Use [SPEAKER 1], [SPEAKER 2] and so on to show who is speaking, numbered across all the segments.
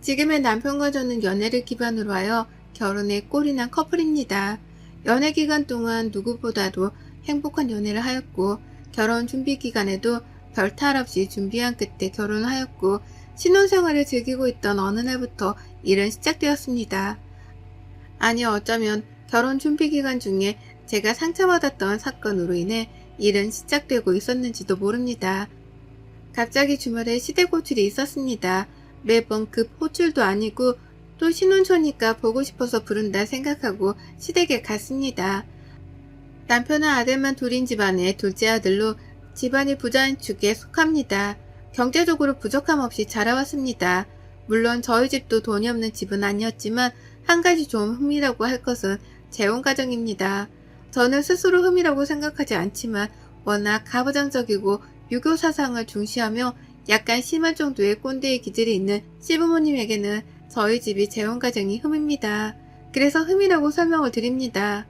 [SPEAKER 1] 지금의 남편과 저는 연애를 기반으로 하여 결혼에 꼴이 난 커플입니다. 연애 기간 동안 누구보다도 행복한 연애를 하였고 결혼 준비 기간에도 별 탈 없이 준비한 끝에 결혼을 하였고 신혼생활을 즐기고 있던 어느 날부터 일은 시작되었습니다. 아니 어쩌면 결혼 준비 기간 중에 제가 상처받았던 사건으로 인해 일은 시작되고 있었는지도 모릅니다. 갑자기 주말에 시댁 호출이 있었습니다. 매번 급 호출도 아니고 또 신혼초니까 보고 싶어서 부른다 생각하고 시댁에 갔습니다. 남편은 아들만 둘인 집안의 둘째 아들로 집안이 부자인 축에 속합니다. 경제적으로 부족함 없이 자라왔습니다. 물론 저희 집도 돈이 없는 집은 아니었지만 한 가지 좀 흠이라고 할 것은 재혼 가정입니다. 저는 스스로 흠이라고 생각하지 않지만 워낙 가부장적이고 유교 사상을 중시하며 약간 심한 정도의 꼰대의 기질이 있는 시부모님에게는 저희 집이 재혼 가정이 흠입니다. 그래서 흠이라고 설명을 드립니다.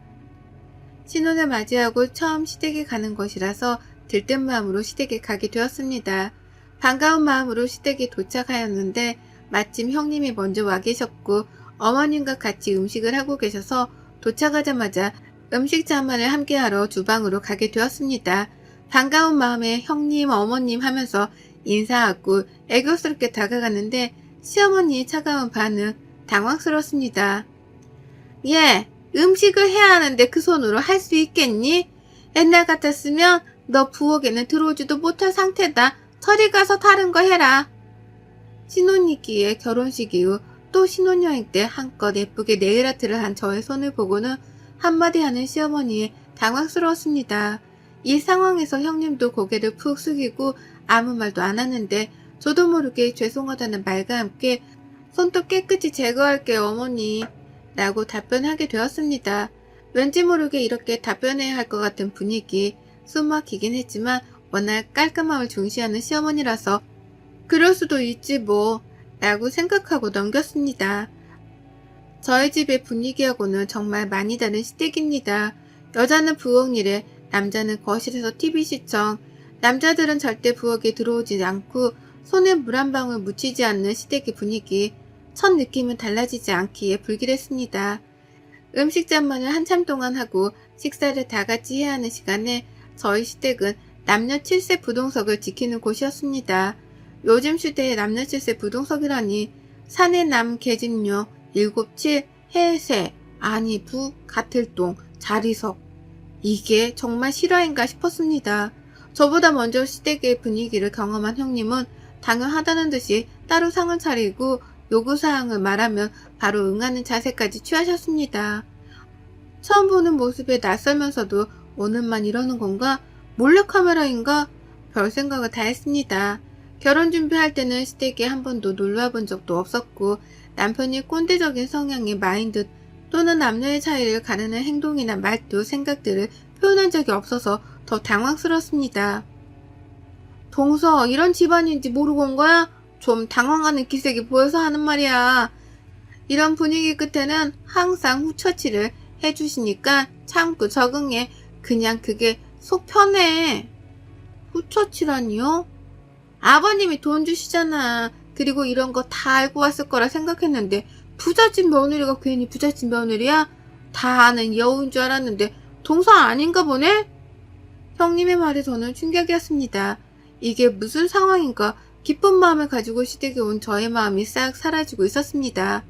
[SPEAKER 1] 신혼을 맞이하고 처음 시댁에 가는 것이라서 들뜬 마음으로 시댁에 가게 되었습니다. 반가운 마음으로 시댁에 도착하였는데 마침 형님이 먼저 와 계셨고 어머님과 같이 음식을 하고 계셔서 도착하자마자 음식 자만을 함께하러 주방으로 가게 되었습니다. 반가운 마음에 형님, 어머님 하면서 인사하고 애교스럽게 다가갔는데 시어머니의 차가운 반응 당황스럽습니다. 예, 음식을 해야 하는데 그 손으로 할 수 있겠니? 옛날 같았으면 너 부엌에는 들어오지도 못할 상태다. 저리 가서 다른 거 해라. 신혼이기에 결혼식 이후 또 신혼여행 때 한껏 예쁘게 네일아트를 한 저의 손을 보고는 한마디 하는 시어머니에 당황스러웠습니다. 이 상황에서 형님도 고개를 푹 숙이고 아무 말도 안 하는데 저도 모르게 죄송하다는 말과 함께 손톱 깨끗이 제거할게요 어머니 라고 답변하게 되었습니다. 왠지 모르게 이렇게 답변해야 할 것 같은 분위기, 숨막히긴 했지만 워낙 깔끔함을 중시하는 시어머니라서 그럴 수도 있지 뭐 라고 생각하고 넘겼습니다. 저희 집의 분위기하고는 정말 많이 다른 시댁입니다. 여자는 부엌 일에 남자는 거실에서 TV 시청, 남자들은 절대 부엌에 들어오지 않고 손에 물 한 방울 묻히지 않는 시댁의 분위기, 첫 느낌은 달라지지 않기에 불길했습니다. 음식 잔만을 한참 동안 하고 식사를 다 같이 해야 하는 시간에 저희 시댁은 남녀 7세 부동석을 지키는 곳이었습니다. 요즘 시대에 남녀 7세 부동석이라니 사내 남 계집녀 7, 7, 해세, 아니 부, 가틀동, 자리석 이게 정말 실화인가 싶었습니다. 저보다 먼저 시댁의 분위기를 경험한 형님은 당연하다는 듯이 따로 상을 차리고 요구사항을 말하면 바로 응하는 자세까지 취하셨습니다. 처음 보는 모습에 낯설면서도 오늘만 이러는 건가? 몰래카메라인가? 별 생각을 다 했습니다. 결혼 준비할 때는 시댁에 한 번도 놀러와 본 적도 없었고 남편이 꼰대적인 성향의 마인드 또는 남녀의 차이를 가르는 행동이나 말투, 생각들을 표현한 적이 없어서 더 당황스럽습니다. 동서, 이런 집안인지 모르고 온 거야? 좀 당황하는 기색이 보여서 하는 말이야. 이런 분위기 끝에는 항상 후처치를 해주시니까 참고 적응해. 그냥 그게 속 편해. 후처치라니요? 아버님이 돈 주시잖아. 그리고 이런 거 다 알고 왔을 거라 생각했는데 부잣집 며느리가 괜히 부잣집 며느리야? 다 아는 여우인 줄 알았는데 동서 아닌가 보네? 형님의 말에 저는 충격이었습니다. 이게 무슨 상황인가 기쁜 마음을 가지고 시댁에 온 저의 마음이 싹 사라지고 있었습니다.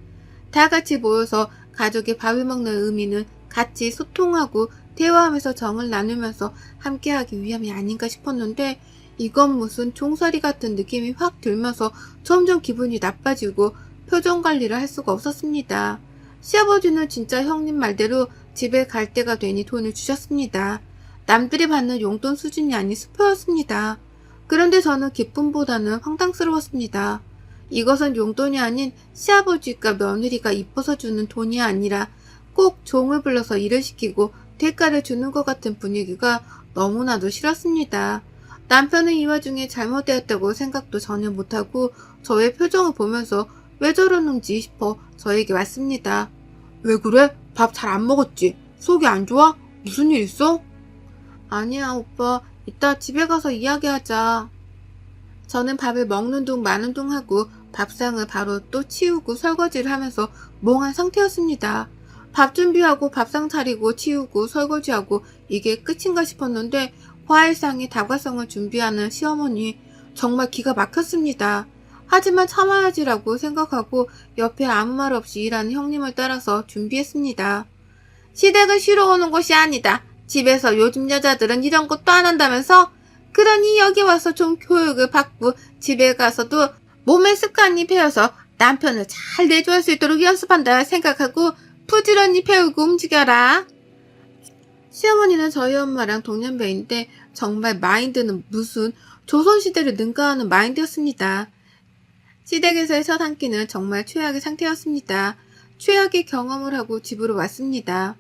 [SPEAKER 1] 다 같이 모여서 가족의 밥을 먹는 의미는 같이 소통하고 대화하면서 정을 나누면서 함께하기 위함이 아닌가 싶었는데 이건 무슨 종살이 같은 느낌이 확 들면서 점점 기분이 나빠지고 표정 관리를 할 수가 없었습니다. 시아버지는 진짜 형님 말대로 집에 갈 때가 되니 돈을 주셨습니다. 남들이 받는 용돈 수준이 아닌 수표였습니다. 그런데 저는 기쁨보다는 황당스러웠습니다. 이것은 용돈이 아닌 시아버지가 며느리가 이뻐서 주는 돈이 아니라 꼭 종을 불러서 일을 시키고 대가를 주는 것 같은 분위기가 너무나도 싫었습니다. 남편은 이 와중에 잘못되었다고 생각도 전혀 못하고 저의 표정을 보면서 왜 저러는지 싶어 저에게 왔습니다. 왜 그래? 밥 잘 안 먹었지? 속이 안 좋아? 무슨 일 있어? 아니야 오빠. 이따 집에 가서 이야기하자. 저는 밥을 먹는 둥 마는 둥 하고 밥상을 바로 또 치우고 설거지를 하면서 멍한 상태였습니다. 밥 준비하고 밥상 차리고 치우고 설거지하고 이게 끝인가 싶었는데 과일상에 다과성을 준비하는 시어머니 정말 기가 막혔습니다. 하지만 참아야지라고 생각하고 옆에 아무 말 없이 일하는 형님을 따라서 준비했습니다. 시댁은 쉬러 오는 곳이 아니다. 집에서 요즘 여자들은 이런 것도 안 한다면서? 그러니 여기 와서 좀 교육을 받고 집에 가서도 몸의 습관이 배어서 남편을 잘 내조할 수 있도록 연습한다 생각하고 부지런히 배우고 움직여라. 시어머니는 저희 엄마랑 동년배인데 정말 마인드는 무슨 조선시대를 능가하는 마인드였습니다. 시댁에서의 첫 한 끼는 정말 최악의 상태였습니다. 최악의 경험을 하고 집으로 왔습니다.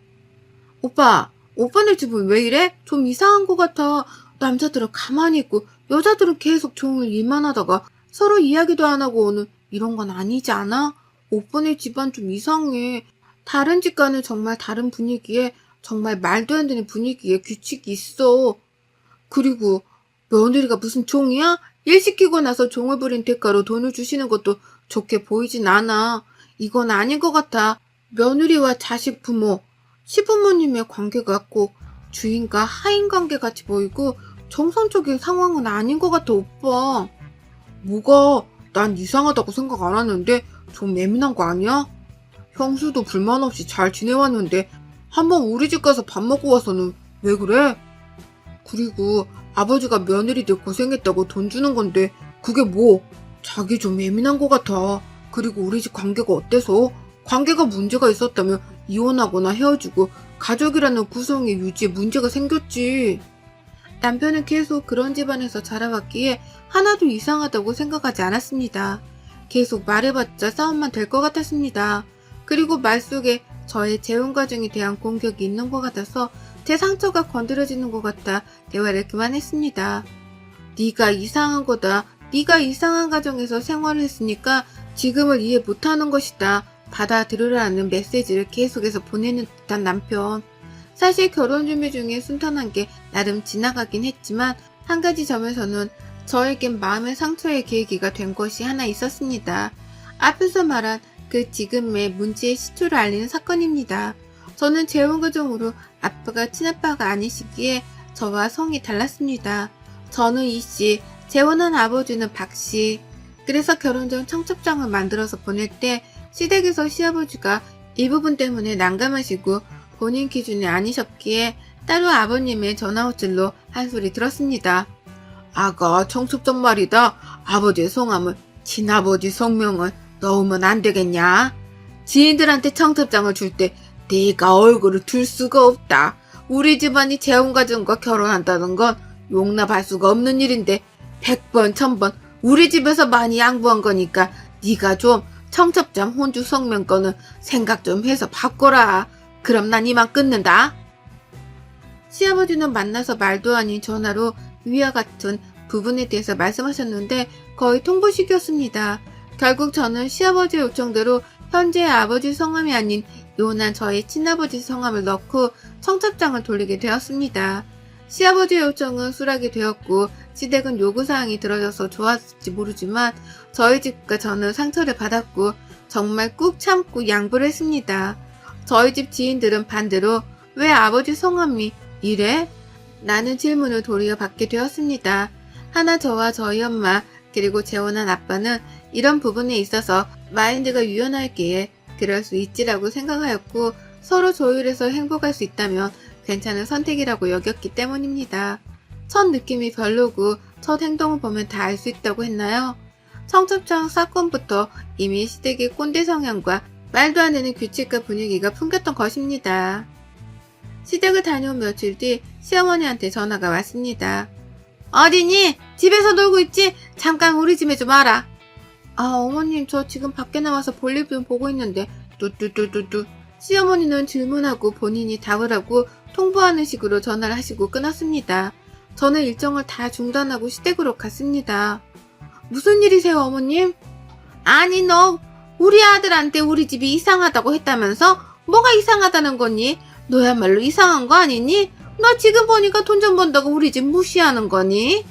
[SPEAKER 1] 오빠, 오빠네 집은 왜 이래? 좀 이상한 것 같아. 남자들은 가만히 있고 여자들은 계속 종일 일만 하다가 서로 이야기도 안 하고 오는 이런 건 아니지 않아? 오빠네 집안 좀 이상해. 다른 집과는 정말 다른 분위기에 정말 말도 안 되는 분위기에 규칙이 있어. 그리고 며느리가 무슨 종이야? 일 시키고 나서 종을 부린 대가로 돈을 주시는 것도 좋게 보이진 않아. 이건 아닌 것 같아. 며느리와 자식 부모, 시부모님의 관계가 꼭 주인과 하인 관계 같이 보이고 정상적인 상황은 아닌 것 같아, 오빠. 뭐가? 난 이상하다고 생각 안 하는데 좀 예민한 거 아니야? 형수도 불만 없이 잘 지내왔는데 한번 우리 집 가서 밥 먹고 와서는 왜 그래? 그리고 아버지가 며느리들 고생했다고 돈 주는 건데 그게 뭐? 자기 좀 예민한 것 같아. 그리고 우리 집 관계가 어때서? 관계가 문제가 있었다면 이혼하거나 헤어지고 가족이라는 구성의 유지에 문제가 생겼지. 남편은 계속 그런 집안에서 자라왔기에 하나도 이상하다고 생각하지 않았습니다. 계속 말해봤자 싸움만 될 것 같았습니다. 그리고 말 속에 저의 재혼 과정에 대한 공격이 있는 것 같아서 제 상처가 건드려지는 것 같아 대화를 그만했습니다. 네가 이상한 거다. 네가 이상한 가정에서 생활을 했으니까 지금을 이해 못하는 것이다. 받아들으라는 메시지를 계속해서 보내는 듯한 남편. 사실 결혼 준비 중에 순탄한 게 나름 지나가긴 했지만 한 가지 점에서는 저에겐 마음의 상처의 계기가 된 것이 하나 있었습니다. 앞에서 말한 그 지금의 문제의 시초를 알리는 사건입니다. 저는 재혼과정으로 아빠가 친아빠가 아니시기에 저와 성이 달랐습니다. 저는 이씨, 재혼한 아버지는 박씨. 그래서 결혼 전 청첩장을 만들어서 보낼 때 시댁에서 시아버지가 이 부분 때문에 난감하시고 본인 기준이 아니셨기에 따로 아버님의 전화호출로 한 소리 들었습니다. 아가 청첩장 말이다. 아버지의 성함을 친아버지 성명을 넣으면 안 되겠냐? 지인들한테 청첩장을 줄 때 네가 얼굴을 둘 수가 없다. 우리 집안이 재혼과정과 결혼한다는 건 용납할 수가 없는 일인데 100번 1000번 우리 집에서 많이 양보한 거니까 네가 좀 청첩장 혼주 성명 거는 생각 좀 해서 바꿔라. 그럼 난 이만 끊는다. 시아버지는 만나서 말도 아닌 전화로 위와 같은 부분에 대해서 말씀하셨는데 거의 통보식이었습니다. 결국 저는 시아버지의 요청대로 현재의 아버지 성함이 아닌 이혼한 저의 친아버지 성함을 넣고 청첩장을 돌리게 되었습니다. 시아버지의 요청은 수락이 되었고 시댁은 요구사항이 들어져서 좋았을지 모르지만 저희 집과 저는 상처를 받았고 정말 꾹 참고 양보를 했습니다. 저희 집 지인들은 반대로 왜 아버지 성함이 이래? 라는 질문을 도리어 받게 되었습니다. 하나 저와 저희 엄마 그리고 재혼한 아빠는 이런 부분에 있어서 마인드가 유연하기에 그럴 수 있지라고 생각하였고 서로 조율해서 행복할 수 있다면 괜찮은 선택이라고 여겼기 때문입니다. 첫 느낌이 별로고 첫 행동을 보면 다 알 수 있다고 했나요? 청첩장 사건부터 이미 시댁의 꼰대 성향과 말도 안 되는 규칙과 분위기가 풍겼던 것입니다. 시댁을 다녀온 며칠 뒤 시어머니한테 전화가 왔습니다. 어디니? 집에서 놀고 있지? 잠깐 우리 집에 좀 와라. 아 어머님 저 지금 밖에 나와서 볼일 좀 보고 있는데 뚜뚜뚜뚜뚜. 시어머니는 질문하고 본인이 답을 하고 통보하는 식으로 전화를 하시고 끊었습니다. 저는 일정을 다 중단하고 시댁으로 갔습니다. 무슨 일이세요 어머님? 아니 너 우리 아들한테 우리 집이 이상하다고 했다면서? 뭐가 이상하다는 거니? 너야말로 이상한 거 아니니? 너 지금 보니까 돈 좀 번다고 우리 집 무시하는 거니?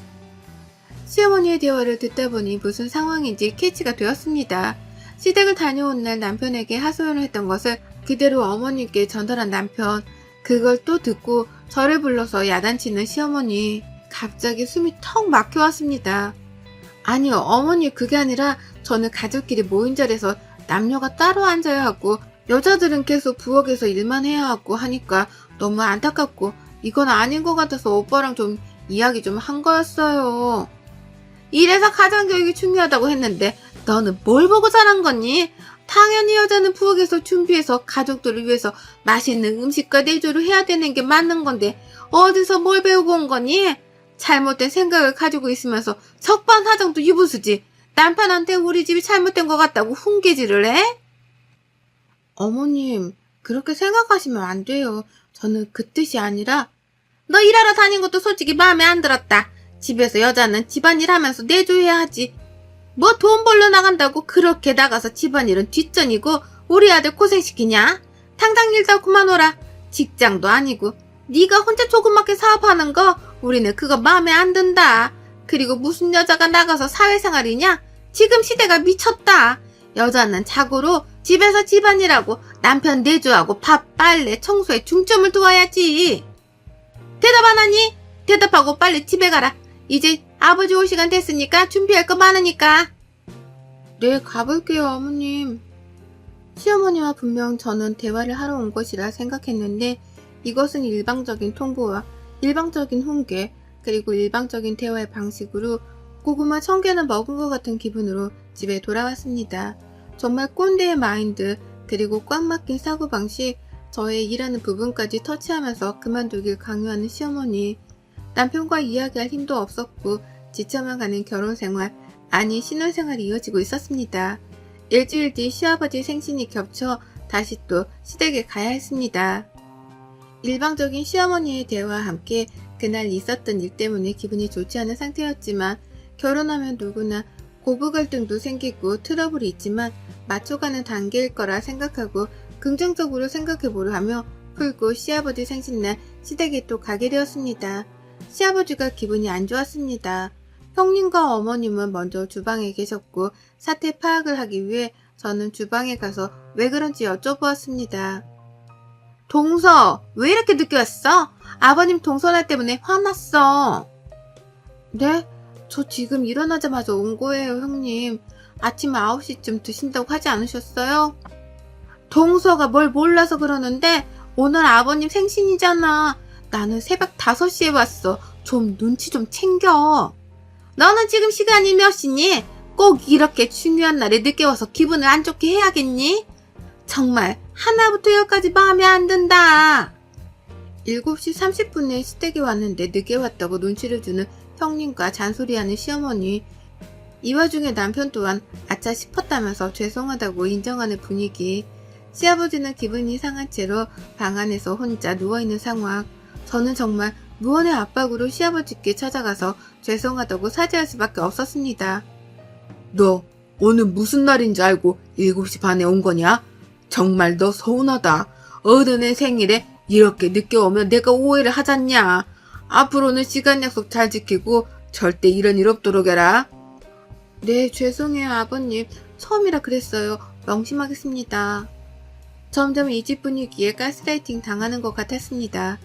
[SPEAKER 1] 시어머니의 대화를 듣다 보니 무슨 상황인지 캐치가 되었습니다. 시댁을 다녀온 날 남편에게 하소연을 했던 것을 그대로 어머니께 전달한 남편. 그걸 또 듣고 저를 불러서 야단치는 시어머니. 갑자기 숨이 턱 막혀왔습니다. 아니요, 어머니, 그게 아니라 저는 가족끼리 모인 자리에서 남녀가 따로 앉아야 하고 여자들은 계속 부엌에서 일만 해야 하고 하니까 너무 안타깝고 이건 아닌 것 같아서 오빠랑 좀 이야기 좀 한 거였어요. 이래서 가정교육이 중요하다고 했는데 너는 뭘 보고 자란 거니? 당연히 여자는 부엌에서 준비해서 가족들을 위해서 맛있는 음식과 내조를 해야 되는 게 맞는 건데 어디서 뭘 배우고 온 거니? 잘못된 생각을 가지고 있으면서 적반하장도 유부수지. 남편한테 우리 집이 잘못된 것 같다고 훈계질을 해? 어머님, 그렇게 생각하시면 안 돼요. 저는 그 뜻이 아니라 너 일하러 다닌 것도 솔직히 마음에 안 들었다. 집에서 여자는 집안일 하면서 내조해야 하지. 뭐 돈 벌러 나간다고 그렇게 나가서 집안일은 뒷전이고 우리 아들 고생시키냐? 당장 일 다 그만둬라. 직장도 아니고 네가 혼자 조그맣게 사업하는 거 우리는 그거 마음에 안 든다. 그리고 무슨 여자가 나가서 사회생활이냐? 지금 시대가 미쳤다. 여자는 자고로 집에서 집안일하고 남편 내조하고 밥, 빨래, 청소에 중점을 두어야지. 대답 안 하니? 대답하고 빨리 집에 가라. 이제 아버지 올 시간 됐으니까 준비할 거 많으니까. 네, 가볼게요, 어머님. 시어머니와 분명 저는 대화를 하러 온 것이라 생각했는데 이것은 일방적인 통보와 일방적인 훈계 그리고 일방적인 대화의 방식으로 고구마 1000개는 먹은 것 같은 기분으로 집에 돌아왔습니다. 정말 꼰대의 마인드 그리고 꽉 막힌 사고방식, 저의 일하는 부분까지 터치하면서 그만두길 강요하는 시어머니. 남편과 이야기할 힘도 없었고 지쳐만 가는 결혼생활, 아니 신혼생활이 이어지고 있었습니다. 일주일 뒤 시아버지 생신이 겹쳐 다시 또 시댁에 가야 했습니다. 일방적인 시어머니의 대화와 함께 그날 있었던 일 때문에 기분이 좋지 않은 상태였지만 결혼하면 누구나 고부 갈등도 생기고 트러블이 있지만 맞춰가는 단계일 거라 생각하고 긍정적으로 생각해보려 하며 풀고 시아버지 생신날 시댁에 또 가게 되었습니다. 시아버지가 기분이 안 좋았습니다. 형님과 어머님은 먼저 주방에 계셨고 사태 파악을 하기 위해 저는 주방에 가서 왜 그런지 여쭤보았습니다. 동서, 왜 이렇게 늦게 왔어? 아버님 동서날 때문에 화났어. 네? 저 지금 일어나자마자 온 거예요, 형님. 아침 9시쯤 드신다고 하지 않으셨어요? 동서가 뭘 몰라서 그러는데 오늘 아버님 생신이잖아. 나는 새벽 5시에 왔어. 좀 눈치 좀 챙겨. 너는 지금 시간이 몇 시니? 꼭 이렇게 중요한 날에 늦게 와서 기분을 안 좋게 해야겠니? 정말 하나부터 열까지 마음에 안 든다. 7시 30분에 시댁에 왔는데 늦게 왔다고 눈치를 주는 형님과 잔소리하는 시어머니. 이 와중에 남편 또한 아차 싶었다면서 죄송하다고 인정하는 분위기. 시아버지는 기분이 상한 채로 방 안에서 혼자 누워있는 상황. 저는 정말 무언의 압박으로 시아버지께 찾아가서 죄송하다고 사죄할 수밖에 없었습니다. 너 오늘 무슨 날인지 알고 7시 반에 온 거냐? 정말 너 서운하다. 어른의 생일에 이렇게 늦게 오면 내가 오해를 하잖냐. 앞으로는 시간 약속 잘 지키고 절대 이런 일 없도록 해라. 네, 죄송해요 아버님. 처음이라 그랬어요. 명심하겠습니다. 점점 이 집 분위기에 가스라이팅 당하는 것 같았습니다.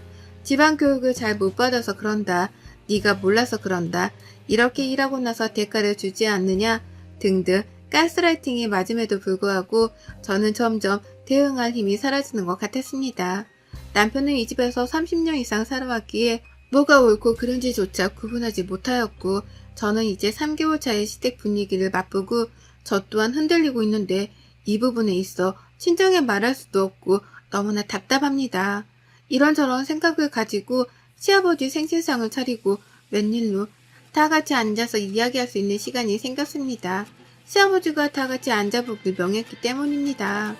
[SPEAKER 1] 집안 교육을 잘 못 받아서 그런다. 네가 몰라서 그런다. 이렇게 일하고 나서 대가를 주지 않느냐 등등 가스라이팅이 맞음에도 불구하고 저는 점점 대응할 힘이 사라지는 것 같았습니다. 남편은 이 집에서 30년 이상 살아왔기에 뭐가 옳고 그른지조차 구분하지 못하였고 저는 이제 3개월 차의 시댁 분위기를 맛보고 저 또한 흔들리고 있는데 이 부분에 있어 친정에 말할 수도 없고 너무나 답답합니다. 이런저런 생각을 가지고 시아버지 생신상을 차리고 웬일로 다 같이 앉아서 이야기할 수 있는 시간이 생겼습니다. 시아버지가 다 같이 앉아보길 명했기 때문입니다.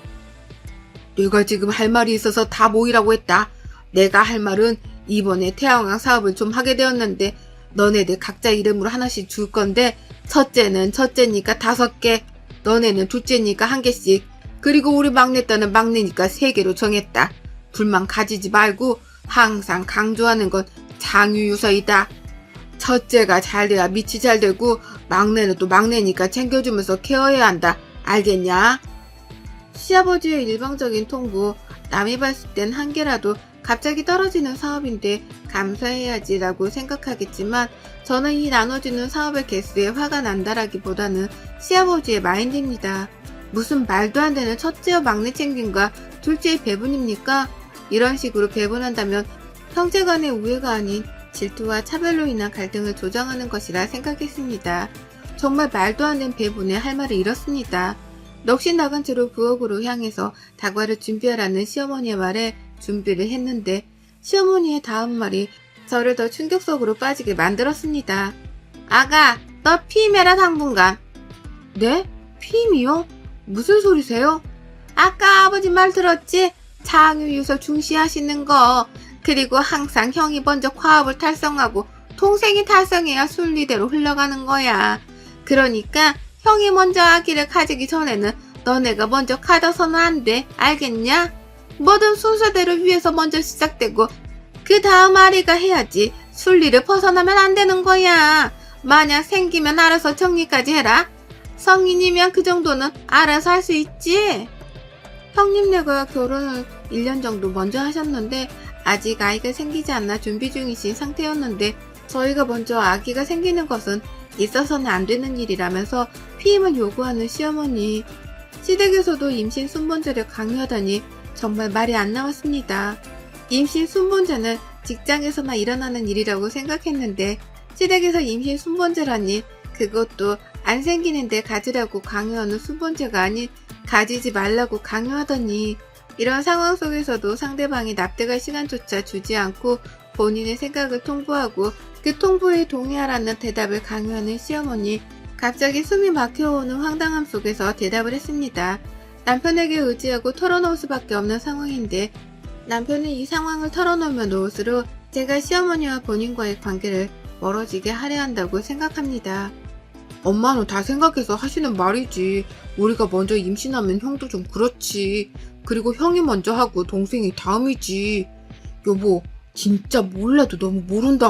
[SPEAKER 1] 내가 지금 할 말이 있어서 다 모이라고 했다. 내가 할 말은 이번에 태양광 사업을 좀 하게 되었는데 너네들 각자 이름으로 하나씩 줄 건데 첫째는 첫째니까 5개, 너네는 둘째니까 1개씩, 그리고 우리 막내딸은 막내니까 3개로 정했다. 불만 가지지 말고 항상 강조하는 건 장유유서이다. 첫째가 잘 돼야 밑이 잘 되고 막내는 또 막내니까 챙겨주면서 케어해야 한다. 알겠냐? 시아버지의 일방적인 통보, 남이 봤을 땐 한 개라도 갑자기 떨어지는 사업인데 감사해야지라고 생각하겠지만 저는 이 나눠주는 사업의 개수에 화가 난다라기보다는 시아버지의 마인드입니다. 무슨 말도 안 되는 첫째와 막내 챙김과 둘째의 배분입니까? 이런 식으로 배분한다면 형제 간의 우애가 아닌 질투와 차별로 인한 갈등을 조장하는 것이라 생각했습니다. 정말 말도 안 되는 배분에 할 말을 잃었습니다. 넋이 나간 채로 부엌으로 향해서 다과를 준비하라는 시어머니의 말에 준비를 했는데 시어머니의 다음 말이 저를 더 충격 속으로 빠지게 만들었습니다. 아가, 너 피임해라 당분간. 네? 피임이요? 무슨 소리세요? 아까 아버지 말 들었지? 창의유서 중시하시는 거. 그리고 항상 형이 먼저 과업을 달성하고 동생이 달성해야 순리대로 흘러가는 거야. 그러니까 형이 먼저 아기를 가지기 전에는 너네가 먼저 가져서는 안 돼. 알겠냐? 뭐든 순서대로 위에서 먼저 시작되고 그 다음 아리가 해야지. 순리를 벗어나면 안 되는 거야. 만약 생기면 알아서 정리까지 해라. 성인이면 그 정도는 알아서 할 수 있지. 형님네가 결혼을 1년 정도 먼저 하셨는데 아직 아이가 생기지 않아 준비 중이신 상태였는데 저희가 먼저 아기가 생기는 것은 있어서는 안 되는 일이라면서 피임을 요구하는 시어머니. 시댁에서도 임신 순번제를 강요하다니 정말 말이 안 나왔습니다. 임신 순번제는 직장에서나 일어나는 일이라고 생각했는데 시댁에서 임신 순번제라니 그것도 안 생기는데 가지라고 강요하는 순번제가 아닌 가지지 말라고 강요하더니 이런 상황 속에서도 상대방이 납득할 시간조차 주지 않고 본인의 생각을 통보하고 그 통보에 동의하라는 대답을 강요하는 시어머니. 갑자기 숨이 막혀오는 황당함 속에서 대답을 했습니다. 남편에게 의지하고 털어놓을 수밖에 없는 상황인데 남편이 이 상황을 털어놓으면 놓을수록 제가 시어머니와 본인과의 관계를 멀어지게 하려 한다고 생각합니다. 엄마는 다 생각해서 하시는 말이지. 우리가 먼저 임신하면 형도 좀 그렇지. 그리고 형이 먼저 하고 동생이 다음이지. 여보, 진짜 몰라도 너무 모른다.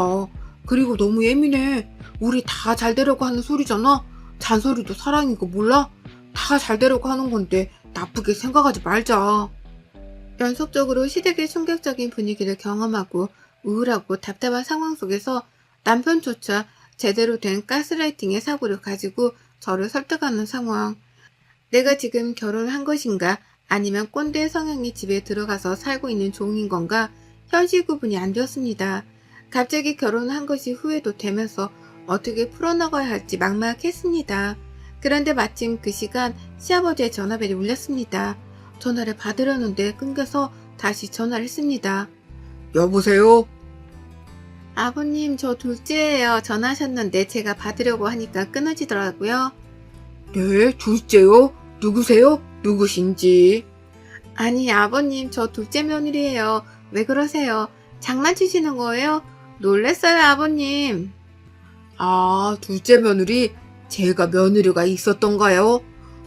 [SPEAKER 1] 그리고 너무 예민해. 우리 다 잘 되려고 하는 소리잖아. 잔소리도 사랑인 거 몰라? 다 잘 되려고 하는 건데 나쁘게 생각하지 말자. 연속적으로 시댁의 충격적인 분위기를 경험하고 우울하고 답답한 상황 속에서 남편조차 제대로 된 가스라이팅의 사고를 가지고 저를 설득하는 상황. 내가 지금 결혼한 것인가? 아니면 꼰대 성향이 집에 들어가서 살고 있는 종인 건가? 현실 구분이 안 되었습니다. 갑자기 결혼한 것이 후회도 되면서 어떻게 풀어나가야 할지 막막했습니다. 그런데 마침 그 시간 시아버지의 전화벨이 울렸습니다. 전화를 받으려는데 끊겨서 다시 전화를 했습니다. 여보세요? 아버님, 저 둘째예요. 전화하셨는데 제가 받으려고 하니까 끊어지더라고요. 네, 둘째요? 누구세요? 누구신지? 아니, 아버님, 저 둘째 며느리예요. 왜 그러세요? 장난치시는 거예요? 놀랬어요, 아버님. 아, 둘째 며느리? 제가 며느리가 있었던가요?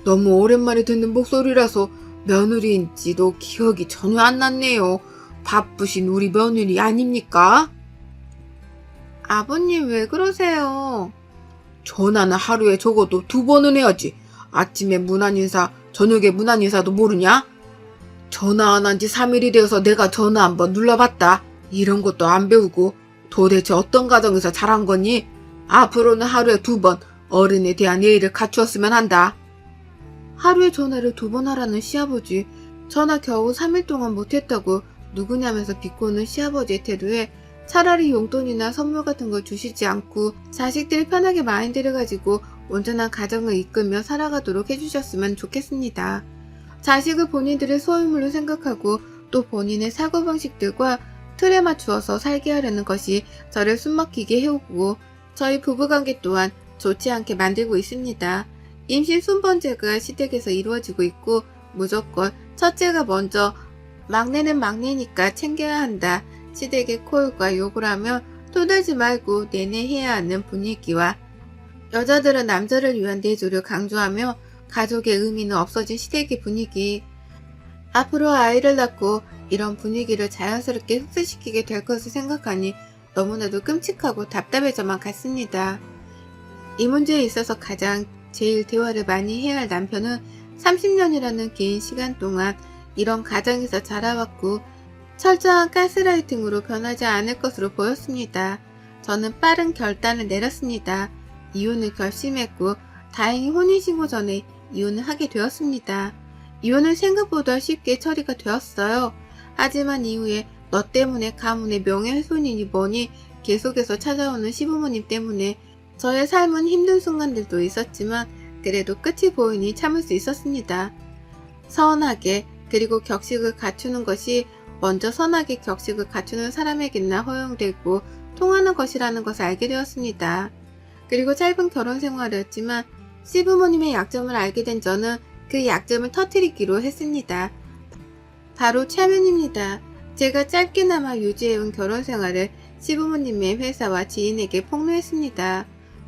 [SPEAKER 1] 너무 오랜만에 듣는 목소리라서 며느리인지도 기억이 전혀 안 났네요. 바쁘신 우리 며느리 아닙니까? 아버님, 왜 그러세요? 전화는 하루에 적어도 2번은 해야지. 아침에 문안인사, 저녁에 문안인사도 모르냐? 전화 안 한 지 3일이 되어서 내가 전화 한번 눌러봤다. 이런 것도 안 배우고 도대체 어떤 가정에서 자란 거니? 앞으로는 하루에 2번 어른에 대한 예의를 갖추었으면 한다. 하루에 전화를 2번 하라는 시아버지. 전화 겨우 3일 동안 못했다고 누구냐면서 비꼬는 시아버지의 태도에 차라리 용돈이나 선물 같은 걸 주시지 않고 자식들이 편하게 마인드를 가지고 온전한 가정을 이끌며 살아가도록 해주셨으면 좋겠습니다. 자식을 본인들의 소유물로 생각하고 또 본인의 사고방식들과 틀에 맞추어서 살게 하려는 것이 저를 숨막히게 해오고 저희 부부관계 또한 좋지 않게 만들고 있습니다. 임신 순번제가 시댁에서 이루어지고 있고 무조건 첫째가 먼저 막내는 막내니까 챙겨야 한다. 시댁의 콜과 욕을 하며 토들지 말고 내내 해야 하는 분위기와 여자들은 남자를 위한 내조를 강조하며 가족의 의미는 없어진 시댁의 분위기. 앞으로 아이를 낳고 이런 분위기를 자연스럽게 흡수시키게 될 것을 생각하니 너무나도 끔찍하고 답답해져만 갔습니다. 이 문제에 있어서 가장 제일 대화를 많이 해야 할 남편은 30년이라는 긴 시간 동안 이런 가정에서 자라왔고 철저한 가스라이팅으로 변하지 않을 것으로 보였습니다. 저는 빠른 결단을 내렸습니다. 이혼을 결심했고 다행히 혼인신고 전에 이혼을 하게 되었습니다. 이혼은 생각보다 쉽게 처리가 되었어요. 하지만 이후에 너 때문에 가문의 명예훼손이니 뭐니 계속해서 찾아오는 시부모님 때문에 저의 삶은 힘든 순간들도 있었지만 그래도 끝이 보이니 참을 수 있었습니다. 선하게 그리고 격식을 갖추는 것이 먼저 선하게 격식을 갖추는 사람에게나 허용되고 통하는 것이라는 것을 알게 되었습니다. 그리고 짧은 결혼 생활이었지만 시부모님의 약점을 알게 된 저는 그 약점을 터뜨리기로 했습니다. 바로 체면입니다. 제가 짧게나마 유지해온 결혼 생활을 시부모님의 회사와 지인에게 폭로했습니다.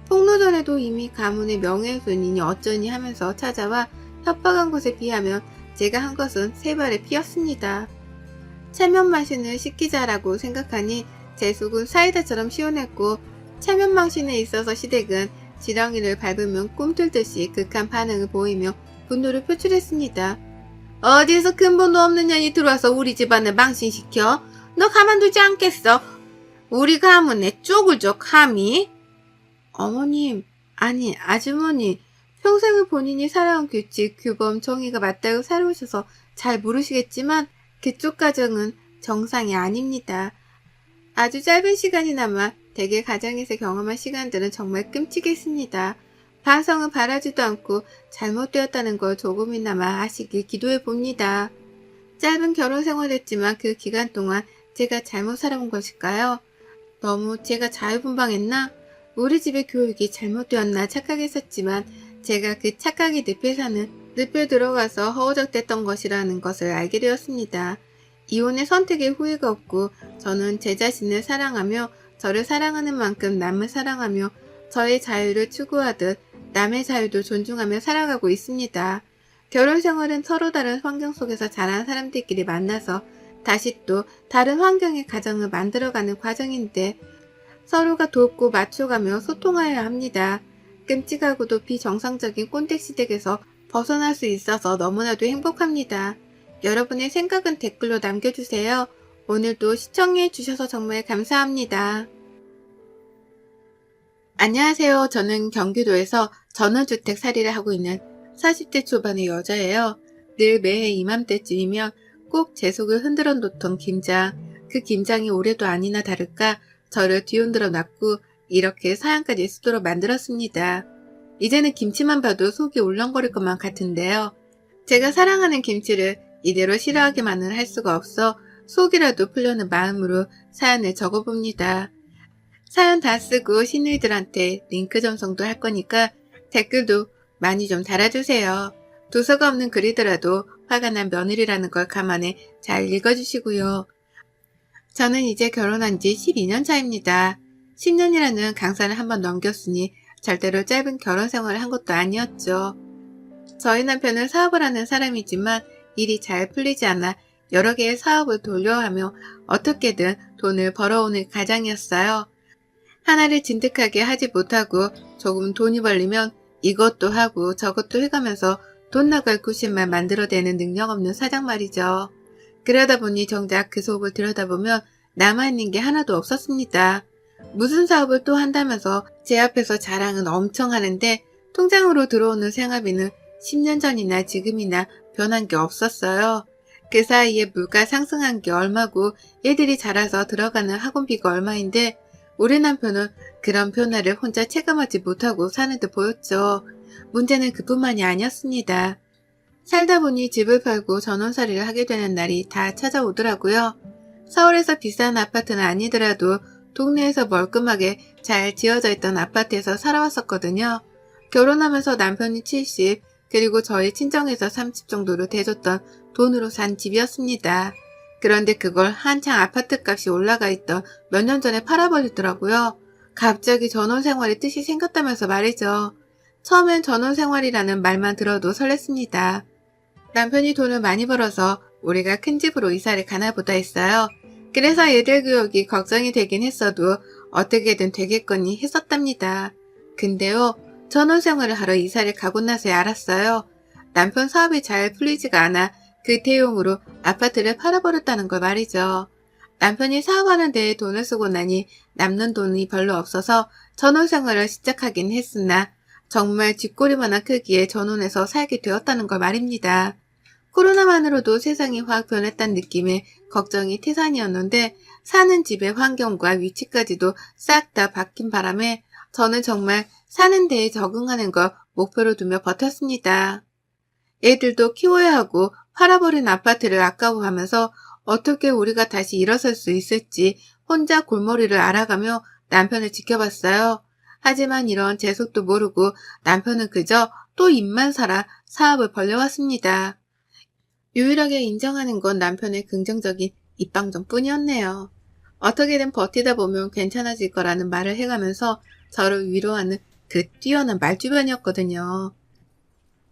[SPEAKER 1] 폭로 전에도 이미 가문의 명예훼손이니 어쩌니 하면서 찾아와 협박한 것에 비하면 제가 한 것은 세 발의 피였습니다. 체면 마신을 시키자라고 생각하니 제 속은 사이다처럼 시원했고 체면 망신에 있어서 시댁은 지렁이를 밟으면 꿈틀듯이 극한 반응을 보이며 분노를 표출했습니다. 어디서 근본도 없는 년이 들어와서 우리 집안을 망신시켜? 너 가만두지 않겠어? 우리 가문에 쪽을 줘 감히? 어머님, 아니 아주머니, 평생을 본인이 살아온 규칙, 규범, 정의가 맞다고 살아오셔서 잘 모르시겠지만 그쪽 가정은 정상이 아닙니다. 아주 짧은 시간이나마 대개 가정에서 경험한 시간들은 정말 끔찍했습니다. 반성은 바라지도 않고 잘못되었다는 걸 조금이나마 아시길 기도해 봅니다. 짧은 결혼 생활이었지만 그 기간 동안 제가 잘못 살아온 것일까요? 너무 제가 자유분방했나? 우리 집의 교육이 잘못되었나 착각했었지만 제가 그 착각이 늪에 들어가서 허우적댔던 것이라는 것을 알게 되었습니다. 이혼의 선택에 후회가 없고 저는 제 자신을 사랑하며 저를 사랑하는 만큼 남을 사랑하며 저의 자유를 추구하듯 남의 자유도 존중하며 살아가고 있습니다. 결혼 생활은 서로 다른 환경 속에서 자란 사람들끼리 만나서 다시 또 다른 환경의 가정을 만들어가는 과정인데 서로가 돕고 맞춰가며 소통하여야 합니다. 끔찍하고도 비정상적인 꼰대 시댁에서 벗어날 수 있어서 너무나도 행복합니다. 여러분의 생각은 댓글로 남겨주세요. 오늘도 시청해주셔서 정말 감사합니다. 안녕하세요. 저는 경기도에서 전원주택 살이를 하고 있는 40대 초반의 여자예요. 늘 매해 이맘때쯤이면 꼭 제 속을 흔들어 놓던 김장, 그 김장이 올해도 아니나 다를까 저를 뒤흔들어 놨고 이렇게 사연까지 쓰도록 만들었습니다. 이제는 김치만 봐도 속이 울렁거릴 것만 같은데요. 제가 사랑하는 김치를 이대로 싫어하기만은 할 수가 없어 속이라도 풀려는 마음으로 사연을 적어봅니다. 사연 다 쓰고 시누이들한테 링크 전송도 할 거니까 댓글도 많이 좀 달아주세요. 도서가 없는 글이더라도 화가 난 며느리라는 걸 감안해 잘 읽어주시고요. 저는 이제 결혼한 지 12년 차입니다. 10년이라는 강산을 한번 넘겼으니 절대로 짧은 결혼 생활을 한 것도 아니었죠. 저희 남편은 사업을 하는 사람이지만 일이 잘 풀리지 않아 여러 개의 사업을 돌려하며 어떻게든 돈을 벌어오는 가장이었어요. 하나를 진득하게 하지 못하고 조금 돈이 벌리면 이것도 하고 저것도 해가면서 돈 나갈 구실만 만들어내는 능력 없는 사장 말이죠. 그러다 보니 정작 그 속을 들여다보면 남아있는 게 하나도 없었습니다. 무슨 사업을 또 한다면서 제 앞에서 자랑은 엄청 하는데 통장으로 들어오는 생활비는 10년 전이나 지금이나 변한 게 없었어요. 그 사이에 물가 상승한 게 얼마고 애들이 자라서 들어가는 학원비가 얼마인데 우리 남편은 그런 변화를 혼자 체감하지 못하고 사는 듯 보였죠. 문제는 그뿐만이 아니었습니다. 살다 보니 집을 팔고 전원살이를 하게 되는 날이 다 찾아오더라고요. 서울에서 비싼 아파트는 아니더라도 동네에서 멀끔하게 잘 지어져 있던 아파트에서 살아왔었거든요. 결혼하면서 남편이 70, 그리고 저희 친정에서 30 정도로 대줬던 돈으로 산 집이었습니다. 그런데 그걸 한창 아파트값이 올라가 있던 몇 년 전에 팔아버리더라고요. 갑자기 전원생활의 뜻이 생겼다면서 말이죠. 처음엔 전원생활이라는 말만 들어도 설렜습니다. 남편이 돈을 많이 벌어서 우리가 큰 집으로 이사를 가나 보다 했어요. 그래서 애들 교육이 걱정이 되긴 했어도 어떻게든 되겠거니 했었답니다. 근데요, 전원생활을 하러 이사를 가고 나서야 알았어요. 남편 사업이 잘 풀리지가 않아 그 대용으로 아파트를 팔아버렸다는 걸 말이죠. 남편이 사업하는 데에 돈을 쓰고 나니 남는 돈이 별로 없어서 전원생활을 시작하긴 했으나 정말 쥐꼬리만한 크기의 전원에서 살게 되었다는 걸 말입니다. 코로나만으로도 세상이 확 변했다는 느낌에 걱정이 태산이었는데 사는 집의 환경과 위치까지도 싹 다 바뀐 바람에 저는 정말 사는 데에 적응하는 걸 목표로 두며 버텼습니다. 애들도 키워야 하고 팔아버린 아파트를 아까워하면서 어떻게 우리가 다시 일어설 수 있을지 혼자 골머리를 앓아가며 남편을 지켜봤어요. 하지만 이런 제 속도 모르고 남편은 그저 또 입만 살아 사업을 벌려왔습니다. 유일하게 인정하는 건 남편의 긍정적인 입방정뿐이었네요. 어떻게든 버티다 보면 괜찮아질 거라는 말을 해가면서 저를 위로하는 그 뛰어난 말주변이었거든요.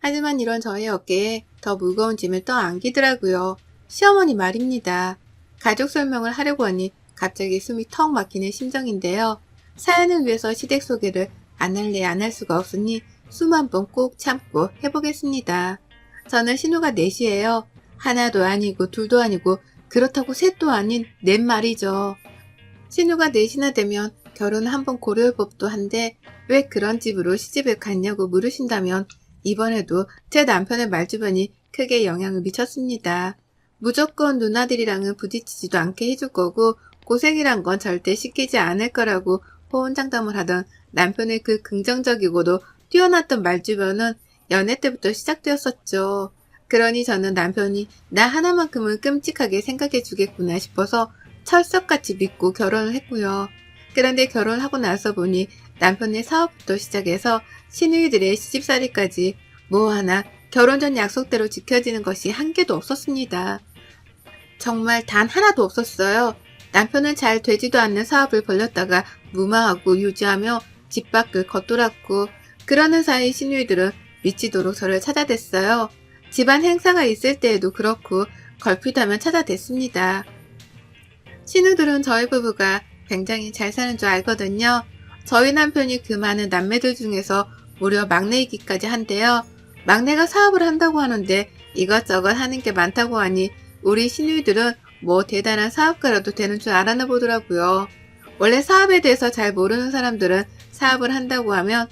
[SPEAKER 1] 하지만 이런 저의 어깨에 더 무거운 짐을 떠안기더라고요. 시어머니 말입니다. 가족 설명을 하려고 하니 갑자기 숨이 턱 막히는 심정인데요. 사연을 위해서 시댁 소개를 안 할래 안 할 수가 없으니 숨 한 번 꼭 참고 해보겠습니다. 저는 신우가 넷이에요. 하나도 아니고 둘도 아니고 그렇다고 셋도 아닌 넷 말이죠. 신우가 넷이나 되면 결혼을 한번 고려할 법도 한데 왜 그런 집으로 시집을 갔냐고 물으신다면 이번에도 제 남편의 말주변이 크게 영향을 미쳤습니다. 무조건 누나들이랑은 부딪히지도 않게 해줄 거고 고생이란 건 절대 시키지 않을 거라고 호언장담을 하던 남편의 그 긍정적이고도 뛰어났던 말주변은 연애 때부터 시작되었었죠. 그러니 저는 남편이 나 하나만큼은 끔찍하게 생각해 주겠구나 싶어서 철석같이 믿고 결혼을 했고요. 그런데 결혼을 하고 나서 보니 남편의 사업부터 시작해서 시누이들의 시집살이까지 뭐 하나 결혼 전 약속대로 지켜지는 것이 한 개도 없었습니다. 정말 단 하나도 없었어요. 남편은 잘 되지도 않는 사업을 벌렸다가 무마하고 유지하며 집 밖을 겉돌았고 그러는 사이 시누이들은 미치도록 저를 찾아댔어요. 집안 행사가 있을 때에도 그렇고 걸핏하면 찾아댔습니다. 시누들은 저희 부부가 굉장히 잘 사는 줄 알거든요. 저희 남편이 그 많은 남매들 중에서 무려 막내이기까지 한데요. 막내가 사업을 한다고 하는데 이것저것 하는 게 많다고 하니 우리 시누이들은 뭐 대단한 사업가라도 되는 줄 알아나 보더라고요. 원래 사업에 대해서 잘 모르는 사람들은 사업을 한다고 하면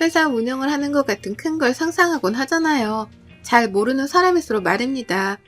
[SPEAKER 1] 회사 운영을 하는 것 같은 큰 걸 상상하곤 하잖아요. 잘 모르는 사람일수록 말입니다.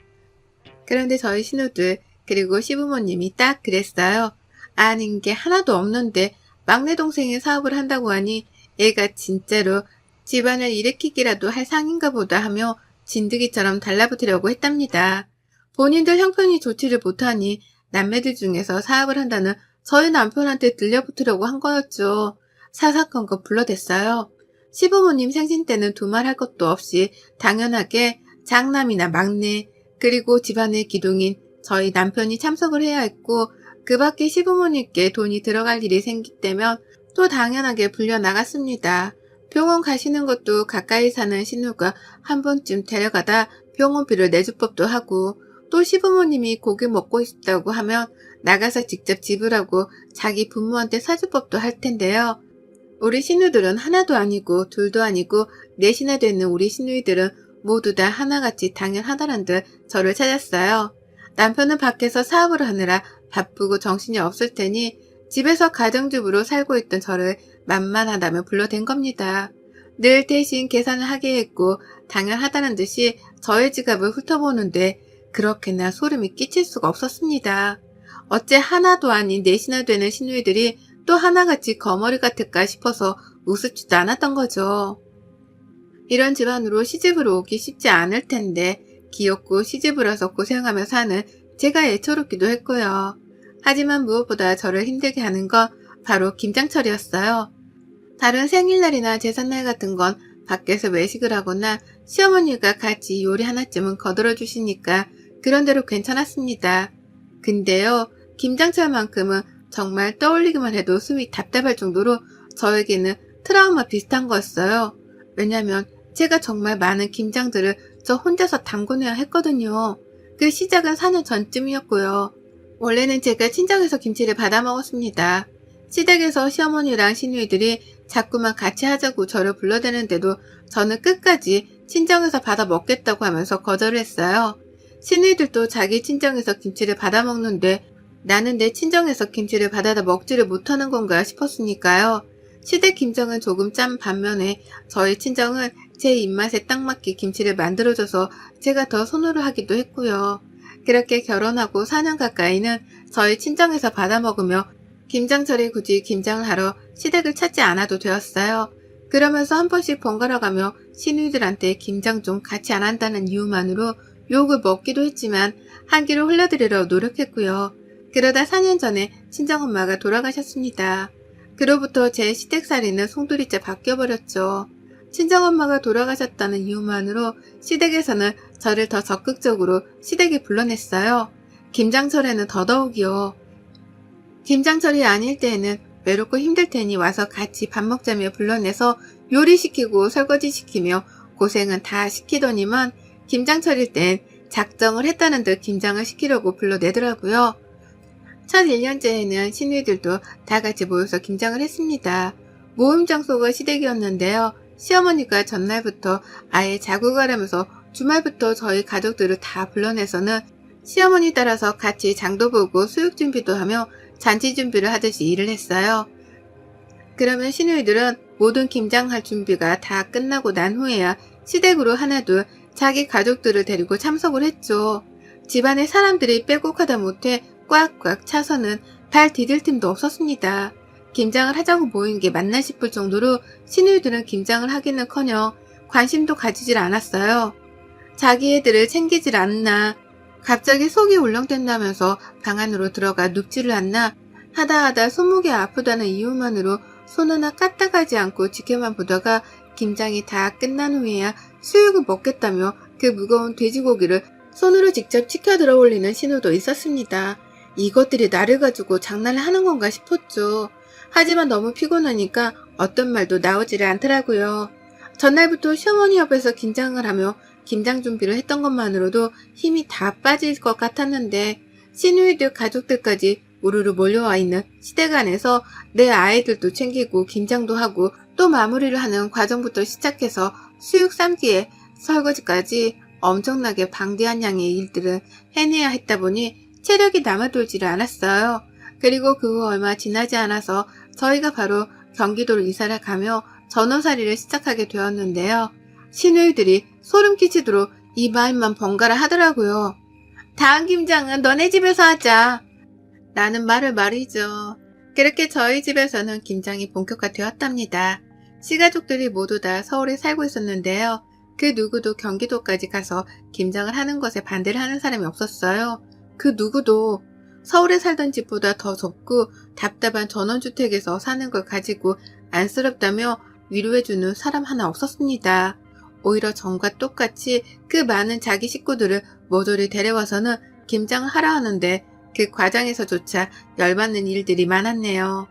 [SPEAKER 1] 그런데 저희 시누들 그리고 시부모님이 딱 그랬어요. 아는 게 하나도 없는데 막내 동생이 사업을 한다고 하니 애가 진짜로 집안을 일으키기라도 할 상인가 보다 하며 진드기처럼 달라붙으려고 했답니다. 본인들 형편이 좋지를 못하니 남매들 중에서 사업을 한다는 저희 남편한테 들려붙으려고 한 거였죠. 사사건건 불러댔어요. 시부모님 생신 때는 두말할 것도 없이 당연하게 장남이나 막내 그리고 집안의 기둥인 저희 남편이 참석을 해야 했고 그 밖에 시부모님께 돈이 들어갈 일이 생기면 또 당연하게 불려나갔습니다. 병원 가시는 것도 가까이 사는 신우가 한 번쯤 데려가다 병원비를 내줄 법도 하고 또 시부모님이 고기 먹고 싶다고 하면 나가서 직접 지불하고 자기 부모한테 사줄 법도 할 텐데요. 우리 시누들은 하나도 아니고 둘도 아니고 넷이나 되는 우리 시누이들은 모두 다 하나같이 당연하다는 듯 저를 찾았어요. 남편은 밖에서 사업을 하느라 바쁘고 정신이 없을 테니 집에서 가정주부로 살고 있던 저를 만만하다며 불러댄 겁니다. 늘 대신 계산을 하게 했고 당연하다는 듯이 저의 지갑을 훑어보는데 그렇게나 소름이 끼칠 수가 없었습니다. 어째 하나도 아닌 넷이나 되는 시누이들이 또 하나같이 거머리 같을까 싶어서 우습지도 않았던 거죠. 이런 집안으로 시집을 오기 쉽지 않을 텐데 귀엽고 시집을 와서 고생하며 사는 제가 애처롭기도 했고요. 하지만 무엇보다 저를 힘들게 하는 건 바로 김장철이었어요. 다른 생일날이나 제삿날 같은 건 밖에서 외식을 하거나 시어머니가 같이 요리 하나쯤은 거들어 주시니까 그런대로 괜찮았습니다. 근데요, 김장철만큼은 정말 떠올리기만 해도 숨이 답답할 정도로 저에게는 트라우마 비슷한 거였어요. 왜냐면 제가 정말 많은 김장들을 저 혼자서 담궈내야 했거든요. 그 시작은 4년 전쯤이었고요. 원래는 제가 친정에서 김치를 받아 먹었습니다. 시댁에서 시어머니랑 시누이들이 자꾸만 같이 하자고 저를 불러대는데도 저는 끝까지 친정에서 받아 먹겠다고 하면서 거절을 했어요. 시누이들도 자기 친정에서 김치를 받아 먹는데 나는 내 친정에서 김치를 받아다 먹지를 못하는 건가 싶었으니까요. 시댁 김장은 조금 짠 반면에 저희 친정은 제 입맛에 딱 맞게 김치를 만들어줘서 제가 더 선호를 하기도 했고요. 그렇게 결혼하고 4년 가까이는 저희 친정에서 받아 먹으며 김장철에 굳이 김장을 하러 시댁을 찾지 않아도 되었어요. 그러면서 한 번씩 번갈아 가며 시누이들한테 김장 좀 같이 안 한다는 이유만으로 욕을 먹기도 했지만 한기로 흘려드리려 노력했고요. 그러다 4년 전에 친정엄마가 돌아가셨습니다. 그로부터 제 시댁살이는 송두리째 바뀌어버렸죠. 친정엄마가 돌아가셨다는 이유만으로 시댁에서는 저를 더 적극적으로 시댁에 불러냈어요. 김장철에는 더더욱이요. 김장철이 아닐 때에는 외롭고 힘들 테니 와서 같이 밥 먹자며 불러내서 요리시키고 설거지시키며 고생은 다 시키더니만 김장철일 땐 작정을 했다는 듯 김장을 시키려고 불러내더라고요. 첫 1년째에는 시누이들도 다 같이 모여서 김장을 했습니다. 모임 장소가 시댁이었는데요. 시어머니가 전날부터 아예 자고 가라면서 주말부터 저희 가족들을 다 불러내서는 시어머니 따라서 같이 장도 보고 수육 준비도 하며 잔치 준비를 하듯이 일을 했어요. 그러면 시누이들은 모든 김장할 준비가 다 끝나고 난 후에야 시댁으로 하나둘 자기 가족들을 데리고 참석을 했죠. 집안에 사람들이 빼곡하다 못해 꽉꽉 차서는 발 디딜 틈도 없었습니다. 김장을 하자고 모인 게 맞나 싶을 정도로 시누이들은 김장을 하기는커녕 관심도 가지질 않았어요. 자기 애들을 챙기질 않나, 갑자기 속이 울렁댄다면서 방 안으로 들어가 눕지를 않나 하다 손목이 아프다는 이유만으로 손 하나 까딱하지 않고 지켜만 보다가 김장이 다 끝난 후에야 수육을 먹겠다며 그 무거운 돼지고기를 손으로 직접 치켜 들어 올리는 신호도 있었습니다. 이것들이 나를 가지고 장난을 하는 건가 싶었죠. 하지만 너무 피곤하니까 어떤 말도 나오지를 않더라고요. 전날부터 시어머니 옆에서 김장을 하며 김장 준비를 했던 것만으로도 힘이 다 빠질 것 같았는데 시누이들 가족들까지 우르르 몰려와 있는 시댁 안에서 내 아이들도 챙기고 김장도 하고 또 마무리를 하는 과정부터 시작해서 수육 삶기에 설거지까지 엄청나게 방대한 양의 일들을 해내야 했다 보니 체력이 남아돌지를 않았어요. 그리고 그 후 얼마 지나지 않아서 저희가 바로 경기도로 이사를 가며 전원살이를 시작하게 되었는데요. 시누이들이 소름 끼치도록 이 말만 번갈아 하더라고요. 다음 김장은 너네 집에서 하자. 라는 말을 말이죠. 그렇게 저희 집에서는 김장이 본격화되었답니다. 시가족들이 모두 다 서울에 살고 있었는데요. 그 누구도 경기도까지 가서 김장을 하는 것에 반대를 하는 사람이 없었어요. 그 누구도 서울에 살던 집보다 더 좁고 답답한 전원주택에서 사는 걸 가지고 안쓰럽다며 위로해주는 사람 하나 없었습니다. 오히려 전과 똑같이 그 많은 자기 식구들을 모조리 데려와서는 김장을 하라 하는데 그 과정에서조차 열받는 일들이 많았네요.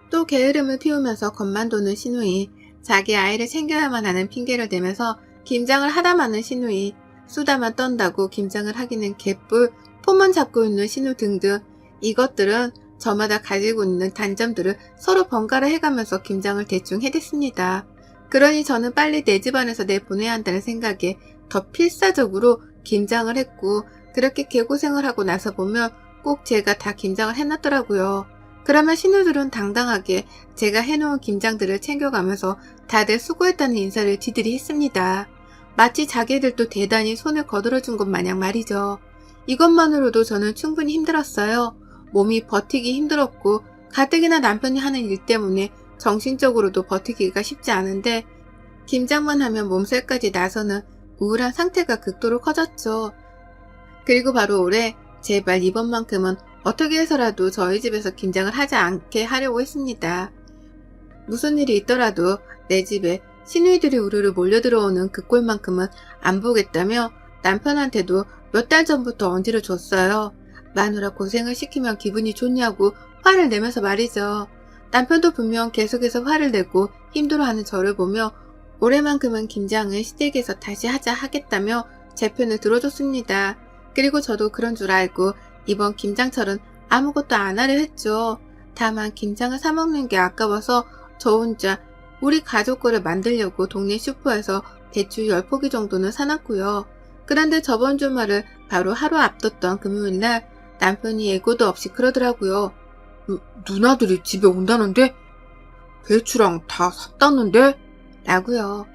[SPEAKER 1] 또 게으름을 피우면서 겁만 도는 시누이, 자기 아이를 챙겨야만 하는 핑계를 대면서 김장을 하다 마는 시누이, 수다만 떤다고 김장을 하기는 개뿔, 폰만 잡고 있는 신우 등등 이것들은 저마다 가지고 있는 단점들을 서로 번갈아 해가면서 김장을 대충 해댔습니다. 그러니 저는 빨리 내 집안에서 내보내야 한다는 생각에 더 필사적으로 김장을 했고 그렇게 개고생을 하고 나서 보면 꼭 제가 다 김장을 해놨더라고요. 그러면 신우들은 당당하게 제가 해놓은 김장들을 챙겨가면서 다들 수고했다는 인사를 지들이 했습니다. 마치 자기들도 대단히 손을 거들어준 것 마냥 말이죠. 이것만으로도 저는 충분히 힘들었어요. 몸이 버티기 힘들었고 가뜩이나 남편이 하는 일 때문에 정신적으로도 버티기가 쉽지 않은데 김장만 하면 몸살까지 나서는 우울한 상태가 극도로 커졌죠. 그리고 바로 올해 제발 이번만큼은 어떻게 해서라도 저희 집에서 김장을 하지 않게 하려고 했습니다. 무슨 일이 있더라도 내 집에 시누이들이 우르르 몰려들어오는 그 꼴만큼은 안 보겠다며 남편한테도 몇 달 전부터 언지를 줬어요. 마누라 고생을 시키면 기분이 좋냐고 화를 내면서 말이죠. 남편도 분명 계속해서 화를 내고 힘들어하는 저를 보며 올해만큼은 김장을 시댁에서 다시 하자 하겠다며 제 편을 들어줬습니다. 그리고 저도 그런 줄 알고 이번 김장철은 아무것도 안 하려 했죠. 다만 김장을 사 먹는 게 아까워서 저 혼자 우리 가족 거를 만들려고 동네 슈퍼에서 배추 10포기 정도는 사놨고요. 그런데 저번 주말을 바로 하루 앞뒀던 금요일날 남편이 예고도 없이 그러더라고요. 누나들이 집에 온다는데? 배추랑 다 샀다는데? 라고요.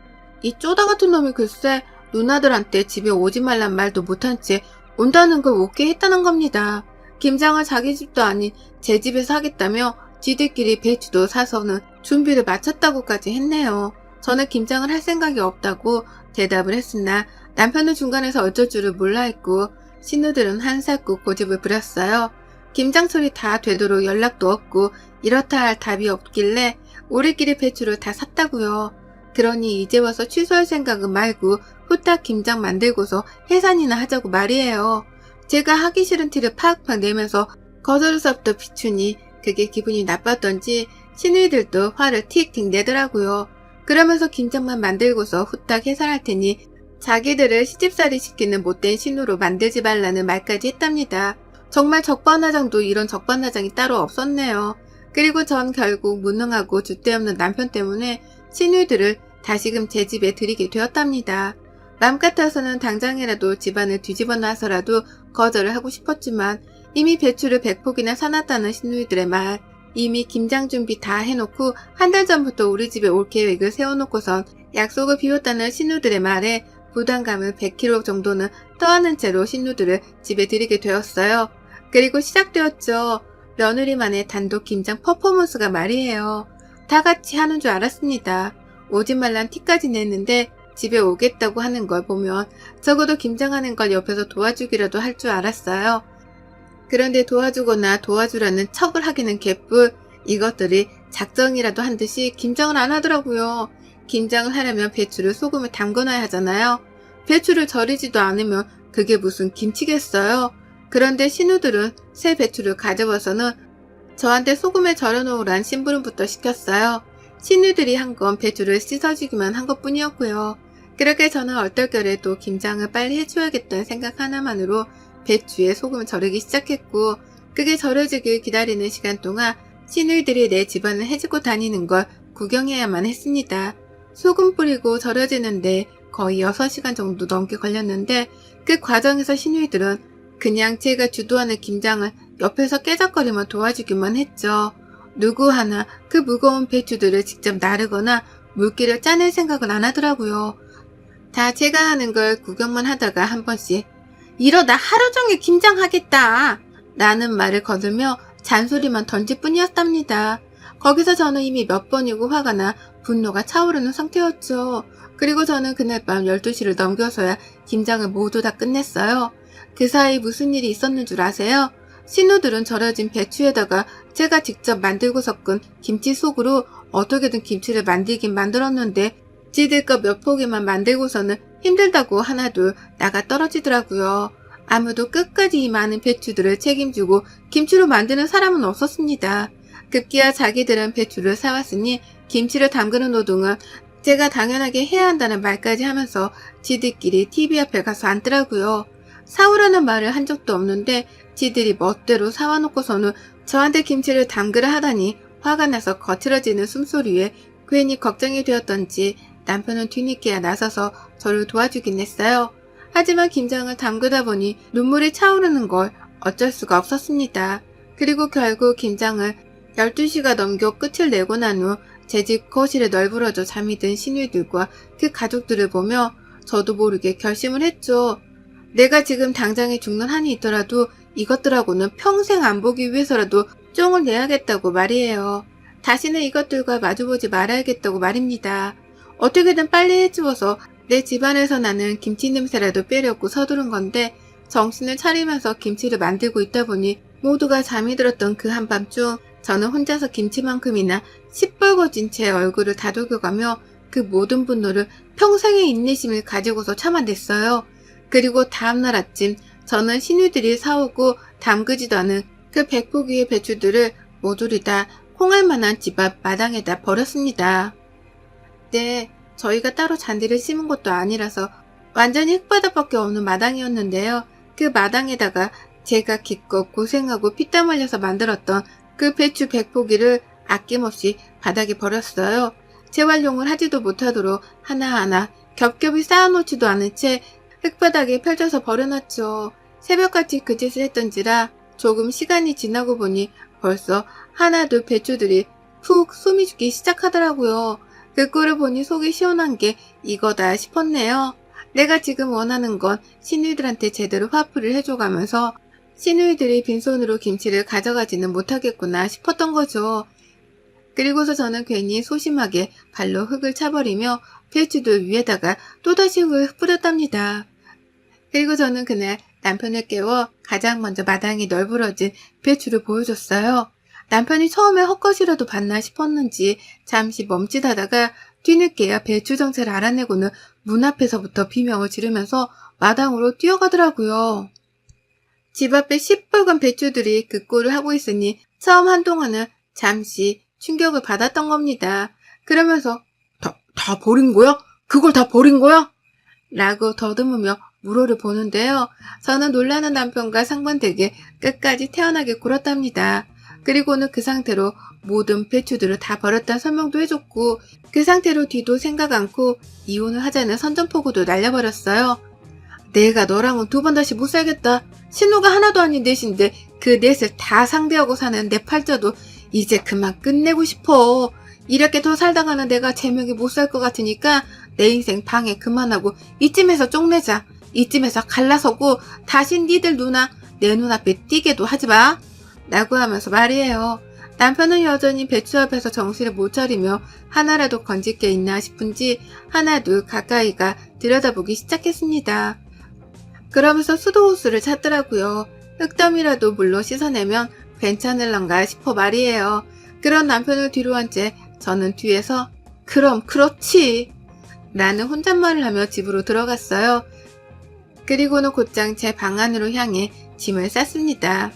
[SPEAKER 1] 이 쪼다 같은 놈이 글쎄 누나들한테 집에 오지 말란 말도 못한 채 온다는 걸 오케이 했다는 겁니다. 김장을 자기 집도 아닌 제 집에서 하겠다며 지들끼리 배추도 사서는 준비를 마쳤다고까지 했네요. 저는 김장을 할 생각이 없다고 대답을 했으나 남편은 중간에서 어쩔 줄을 몰라 했고 신우들은 한사코 고집을 부렸어요. 김장철이 다 되도록 연락도 없고 이렇다 할 답이 없길래 우리끼리 배추를 다 샀다고요. 그러니 이제 와서 취소할 생각은 말고 후딱 김장 만들고서 해산이나 하자고 말이에요. 제가 하기 싫은 티를 팍팍 내면서 거절을 수 없던 비추니 그게 기분이 나빴던지 시누이들도 화를 틱틱 내더라고요. 그러면서 김장만 만들고서 후딱 해산할 테니 자기들을 시집살이 시키는 못된 신우로 만들지 말라는 말까지 했답니다. 정말 적반하장도 이런 적반하장이 따로 없었네요. 그리고 전 결국 무능하고 줏대없는 남편 때문에 시누이들을 다시금 제 집에 들이게 되었답니다. 맘 같아서는 당장이라도 집안을 뒤집어 놔서라도 거절을 하고 싶었지만 이미 배추를 100포기나 사놨다는 시누이들의 말, 이미 김장 준비 다 해놓고 한 달 전부터 우리 집에 올 계획을 세워놓고선 약속을 비웠다는 시누들의 말에 부담감을 100kg 정도는 떠안은 채로 시누들을 집에 들이게 되었어요. 그리고 시작되었죠. 며느리만의 단독 김장 퍼포먼스가 말이에요. 다 같이 하는 줄 알았습니다. 오지 말란 티까지 냈는데 집에 오겠다고 하는 걸 보면 적어도 김장하는 걸 옆에서 도와주기라도 할 줄 알았어요. 그런데 도와주거나 도와주라는 척을 하기는 개뿔, 이것들이 작정이라도 한 듯이 김장을 안 하더라고요. 김장을 하려면 배추를 소금에 담궈놔야 하잖아요. 배추를 절이지도 않으면 그게 무슨 김치겠어요. 그런데 신우들은 새 배추를 가져와서는 저한테 소금에 절여놓으란 심부름부터 시켰어요. 신우들이 한 건 배추를 씻어주기만 한 것뿐이었고요. 그렇게 저는 얼떨결에 또 김장을 빨리 해줘야겠다는 생각 하나만으로 배추에 소금을 절이기 시작했고, 그게 절여지길 기다리는 시간 동안 시누이들이 내 집안을 해주고 다니는 걸 구경해야만 했습니다. 소금 뿌리고 절여지는데 거의 6시간 정도 넘게 걸렸는데 그 과정에서 시누이들은 그냥 제가 주도하는 김장을 옆에서 깨작거리며 도와주기만 했죠. 누구 하나 그 무거운 배추들을 직접 나르거나 물기를 짜낼 생각은 안 하더라고요. 다 제가 하는 걸 구경만 하다가 한 번씩 이러다 하루 종일 김장하겠다 라는 말을 거들며 잔소리만 던질 뿐이었답니다. 거기서 저는 이미 몇 번이고 화가 나 분노가 차오르는 상태였죠. 그리고 저는 그날 밤 12시를 넘겨서야 김장을 모두 다 끝냈어요. 그 사이 무슨 일이 있었는 줄 아세요? 신우들은 절여진 배추에다가 제가 직접 만들고 섞은 김치 속으로 어떻게든 김치를 만들긴 만들었는데 지들 거 몇 포기만 만들고서는 힘들다고 하나둘 나가 떨어지더라고요. 아무도 끝까지 이 많은 배추들을 책임지고 김치로 만드는 사람은 없었습니다. 급기야 자기들은 배추를 사왔으니 김치를 담그는 노동은 제가 당연하게 해야 한다는 말까지 하면서 지들끼리 TV 앞에 가서 앉더라고요. 사오라는 말을 한 적도 없는데 지들이 멋대로 사와놓고서는 저한테 김치를 담그라 하다니 화가 나서 거칠어지는 숨소리에 괜히 걱정이 되었던지 남편은 뒤늦게야 나서서 저를 도와주긴 했어요. 하지만 김장을 담그다 보니 눈물이 차오르는 걸 어쩔 수가 없었습니다. 그리고 결국 김장을 12시가 넘겨 끝을 내고 난 후 제 집 거실에 널브러져 잠이 든 시누이들과 그 가족들을 보며 저도 모르게 결심을 했죠. 내가 지금 당장에 죽는 한이 있더라도 이것들하고는 평생 안 보기 위해서라도 쫑을 내야겠다고 말이에요. 다시는 이것들과 마주보지 말아야겠다고 말입니다. 어떻게든 빨리 해주어서 내 집안에서 나는 김치 냄새라도 빼려고 서두른 건데 정신을 차리면서 김치를 만들고 있다 보니 모두가 잠이 들었던 그 한밤중 저는 혼자서 김치만큼이나 시뻘거진 제 얼굴을 다독여가며 그 모든 분노를 평생의 인내심을 가지고서 참아냈어요. 그리고 다음날 아침 저는 시누이들이 사오고 담그지도 않은 그 100포기의 배추들을 모조리 다 콩알만한 집 앞 마당에다 버렸습니다. 네, 저희가 따로 잔디를 심은 것도 아니라서 완전히 흙바닥밖에 없는 마당이었는데요. 그 마당에다가 제가 기껏 고생하고 피땀 흘려서 만들었던 그 배추 100포기를 아낌없이 바닥에 버렸어요. 재활용을 하지도 못하도록 하나하나 겹겹이 쌓아놓지도 않은 채 흙바닥에 펼쳐서 버려놨죠. 새벽같이 그 짓을 했던지라 조금 시간이 지나고 보니 벌써 하나둘 배추들이 푹 숨이 죽기 시작하더라고요. 그 꼴을 보니 속이 시원한 게 이거다 싶었네요. 내가 지금 원하는 건 시누이들한테 제대로 화풀이를 해줘가면서 시누이들이 빈손으로 김치를 가져가지는 못하겠구나 싶었던 거죠. 그리고서 저는 괜히 소심하게 발로 흙을 차버리며 배추들 위에다가 또다시 흙을 뿌렸답니다. 그리고 저는 그날 남편을 깨워 가장 먼저 마당이 널브러진 배추를 보여줬어요. 남편이 처음에 헛것이라도 봤나 싶었는지 잠시 멈칫하다가 뒤늦게야 배추 정체를 알아내고는 문 앞에서부터 비명을 지르면서 마당으로 뛰어가더라고요. 집 앞에 시뻘건 배추들이 그 꼴을 하고 있으니 처음 한동안은 잠시 충격을 받았던 겁니다. 그러면서 다 버린 거야? 그걸 다 버린 거야? 라고 더듬으며 물어를 보는데요. 저는 놀라는 남편과 상반되게 끝까지 태연하게 굴었답니다. 그리고는 그 상태로 모든 배추들을 다 버렸다는 설명도 해줬고 그 상태로 뒤도 생각 않고 이혼을 하자는 선전포고도 날려버렸어요. 내가 너랑은 두 번 다시 못 살겠다. 신우가 하나도 아닌 넷인데 그 넷을 다 상대하고 사는 내 팔자도 이제 그만 끝내고 싶어. 이렇게 더 살다가는 내가 제명이 못 살 것 같으니까 내 인생 방해 그만하고 이쯤에서 쪽내자. 이쯤에서 갈라서고 다신 니들 누나 내 눈앞에 띄게도 하지 마. 라고 하면서 말이에요. 남편은 여전히 배추 앞에서 정신을 못 차리며 하나라도 건질 게 있나 싶은지 하나둘 가까이가 들여다보기 시작했습니다. 그러면서 수도호수를 찾더라고요. 흙더미라도 물로 씻어내면 괜찮을런가 싶어 말이에요. 그런 남편을 뒤로 한 채 저는 뒤에서 그럼 그렇지 라는 혼잣말을 하며 집으로 들어갔어요. 그리고는 곧장 제 방 안으로 향해 짐을 쌌습니다.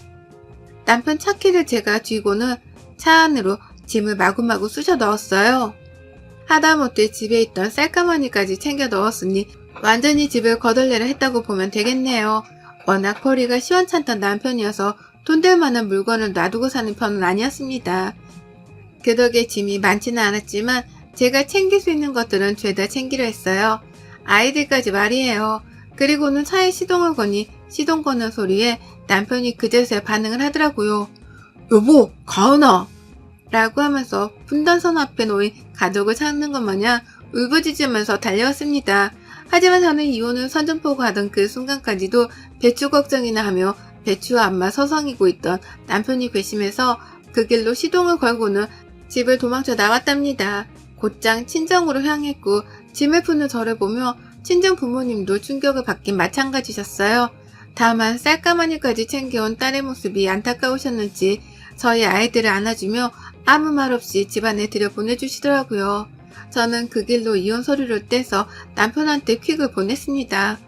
[SPEAKER 1] 남편 차키를 제가 쥐고는 차 안으로 짐을 마구마구 쑤셔 넣었어요. 하다못해 집에 있던 쌀가마니까지 챙겨 넣었으니 완전히 집을 거덜내려 했다고 보면 되겠네요. 워낙 벌이가 시원찮던 남편이어서 돈 될 만한 물건을 놔두고 사는 편은 아니었습니다. 그 덕에 짐이 많지는 않았지만 제가 챙길 수 있는 것들은 죄다 챙기려 했어요. 아이들까지 말이에요. 그리고는 차에 시동을 거니 시동 거는 소리에 남편이 그제서야 반응을 하더라고요. 여보, 가은아! 라고 하면서 분단선 앞에 놓인 가족을 찾는 것 마냥 울부짖으면서 달려왔습니다. 하지만 저는 이혼을 선전포고 하던 그 순간까지도 배추 걱정이나 하며 배추와 안마 서성이고 있던 남편이 괘씸해서 그 길로 시동을 걸고는 집을 도망쳐 나왔답니다. 곧장 친정으로 향했고 짐을 푸는 저를 보며 친정 부모님도 충격을 받긴 마찬가지셨어요. 다만 쌀가마니까지 챙겨온 딸의 모습이 안타까우셨는지 저희 아이들을 안아주며 아무 말 없이 집안에 들여보내주시더라고요. 저는 그 길로 이혼 서류를 떼서 남편한테 퀵을 보냈습니다.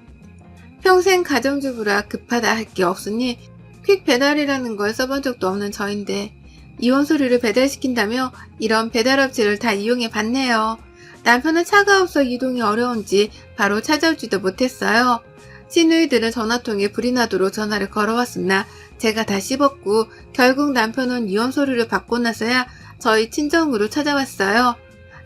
[SPEAKER 1] 평생 가정주부라 급하다 할 게 없으니 퀵 배달이라는 걸 써본 적도 없는 저인데 이혼 서류를 배달시킨다며 이런 배달업체를 다 이용해 봤네요. 남편은 차가 없어 이동이 어려운지 바로 찾아오지도 못했어요. 시누이들은 전화통에 불이 나도록 전화를 걸어왔으나 제가 다 씹었고 결국 남편은 이혼 서류를 받고 나서야 저희 친정으로 찾아왔어요.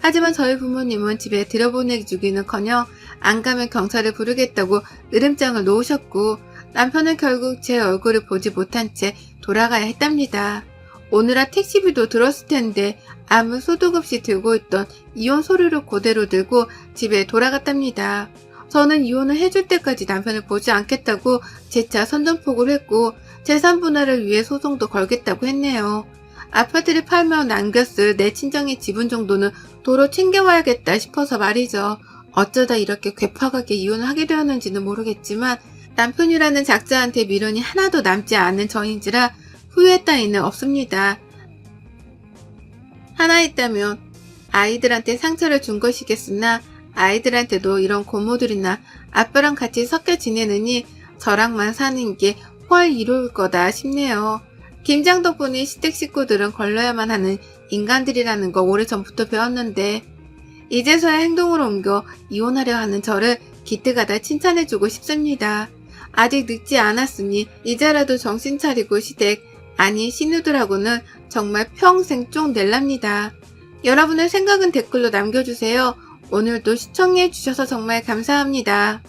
[SPEAKER 1] 하지만 저희 부모님은 집에 들여보내주기는커녕 안 가면 경찰을 부르겠다고 으름장을 놓으셨고 남편은 결국 제 얼굴을 보지 못한 채 돌아가야 했답니다. 오늘아 택시비도 들었을 텐데 아무 소득 없이 들고 있던 이혼 서류를 그대로 들고 집에 돌아갔답니다. 저는 이혼을 해줄 때까지 남편을 보지 않겠다고 재차 선전포고를 했고 재산 분할을 위해 소송도 걸겠다고 했네요. 아파트를 팔며 남겼을 내 친정의 지분 정도는 도로 챙겨와야겠다 싶어서 말이죠. 어쩌다 이렇게 괴팍하게 이혼을 하게 되었는지는 모르겠지만 남편이라는 작자한테 미련이 하나도 남지 않은 저인지라 후회 따위는 없습니다. 하나 있다면 아이들한테 상처를 준 것이겠으나 아이들한테도 이런 고모들이나 아빠랑 같이 섞여 지내느니 저랑만 사는 게 훨 이로울 거다 싶네요. 김장 덕분에 시댁 식구들은 걸러야만 하는 인간들이라는 거 오래전부터 배웠는데 이제서야 행동으로 옮겨 이혼하려 하는 저를 기특하다 칭찬해주고 싶습니다. 아직 늦지 않았으니 이제라도 정신 차리고 시댁, 아니 신우들하고는 정말 평생 쪽 낼랍니다. 여러분의 생각은 댓글로 남겨주세요. 오늘도 시청해주셔서 정말 감사합니다.